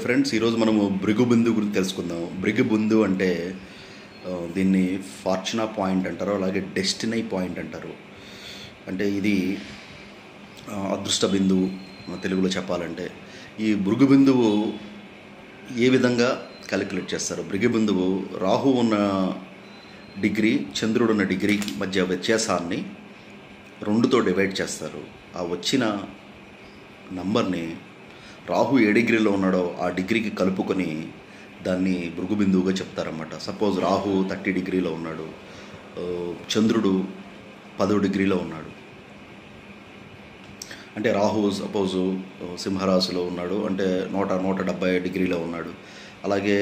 Friends, ఈరోజు మనము భృగు బిందు గురించి తెలుసుకుందాం. భృగు బిందు అంటే దీన్ని ఫార్చునా పాయింట్ అంటారు, అలాగే డెస్టినీ పాయింట్ అంటారు. అంటే ఇది అదృష్ట బిందువు తెలుగులో చెప్పాలంటే. ఈ భృగు బిందువు ఏ విధంగా క్యాలిక్యులేట్ చేస్తారు? భృగు బిందువు రాహు ఉన్న డిగ్రీ, చంద్రుడు ఉన్న డిగ్రీ మధ్య వ్యత్యాసాన్ని 2తో డివైడ్ చేస్తారు. ఆ వచ్చిన నంబర్ని రాహు ఏ డిగ్రీలో ఉన్నాడో ఆ డిగ్రీకి కలుపుకొని దాన్ని భృగు బిందువుగా చెప్తారన్నమాట. సపోజ్ రాహు 30 డిగ్రీలో ఉన్నాడు, చంద్రుడు 10 డిగ్రీలో ఉన్నాడు అంటే రాహు సపోజు సింహరాశిలో ఉన్నాడు అంటే 170 డిగ్రీలో ఉన్నాడు. అలాగే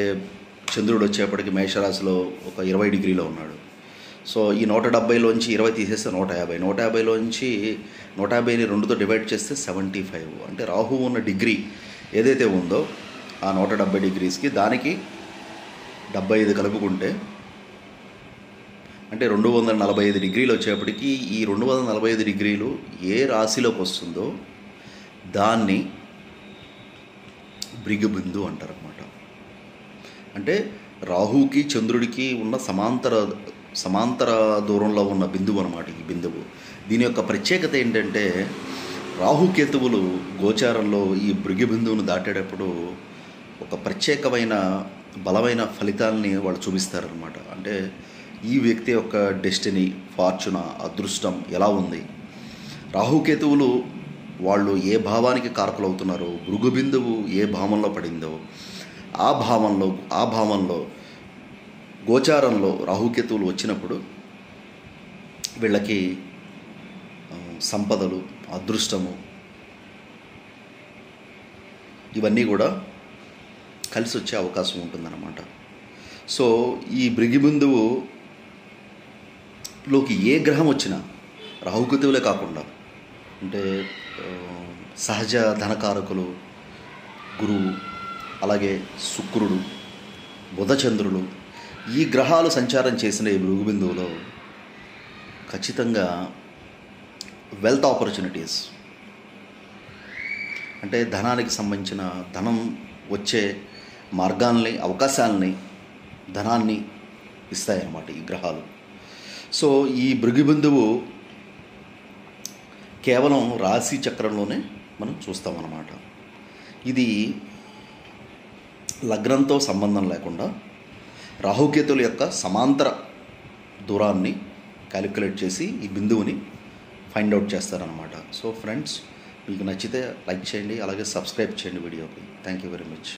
చంద్రుడు వచ్చేప్పటికి మేషరాశిలో ఒక 20 డిగ్రీలో ఉన్నాడు. సో ఈ 170లోంచి 20 తీసేస్తే 150, 150లోంచి 150ని 2తో డివైడ్ చేస్తే 75. అంటే రాహు ఉన్న డిగ్రీ ఏదైతే ఉందో ఆ 170 డిగ్రీస్కి దానికి 75 కలుపుకుంటే అంటే 245 డిగ్రీలు వచ్చేప్పటికి ఈ 245 డిగ్రీలు ఏ రాశిలోకి వస్తుందో దాన్ని భృగు బిందు అంటారన్నమాట. అంటే రాహుకి చంద్రుడికి ఉన్న సమాంతర దూరంలో ఉన్న బిందువు అన్నమాట ఈ బిందువు. దీని యొక్క ప్రత్యేకత ఏంటంటే రాహుకేతువులు గోచారంలో ఈ భృగు బిందువును దాటేటప్పుడు ఒక ప్రత్యేకమైన బలమైన ఫలితాలని వాళ్ళు చూపిస్తారనమాట. అంటే ఈ వ్యక్తి యొక్క డెస్టినీ, ఫార్చునా, అదృష్టం ఎలా ఉంది, రాహుకేతువులు వాళ్ళు ఏ భావానికి కారకులు అవుతున్నారో, భృగు బిందువు ఏ భావంలో పడిందో ఆ భావంలో గోచారంలో రాహుకేతువులు వచ్చినప్పుడు వీళ్ళకి సంపదలు, అదృష్టము ఇవన్నీ కూడా కలిసి వచ్చే అవకాశం ఉంటుందన్నమాట. సో ఈ భృగు బిందువులోకి ఏ గ్రహం వచ్చినా, రాహుకేతువులే కాకుండా అంటే సహజ ధనకారకులు గురువు, అలాగే శుక్రుడు, బుధచంద్రులు, ఈ గ్రహాలు సంచారం చేసిన ఈ భృగు బిందువులో ఖచ్చితంగా వెల్త్ ఆపర్చునిటీస్ అంటే ధనానికి సంబంధించిన ధనం వచ్చే మార్గాల్ని, అవకాశాలని, ధనాన్ని ఇస్తాయన్నమాట ఈ గ్రహాలు. సో ఈ భృగు బిందువు కేవలం రాశి చక్రంలోనే మనం చూస్తామన్నమాట. ఇది లగ్నంతో సంబంధం లేకుండా రాహుకేతువుల యొక్క సమాంతర దూరాన్ని క్యాలిక్యులేట్ చేసి ఈ బిందువుని ఫైండ్ అవుట్ చేస్తారనమాట. సో ఫ్రెండ్స్, మీకు నచ్చితే లైక్ చేయండి, అలాగే సబ్స్క్రైబ్ చేయండి వీడియోకి. Thank you very much.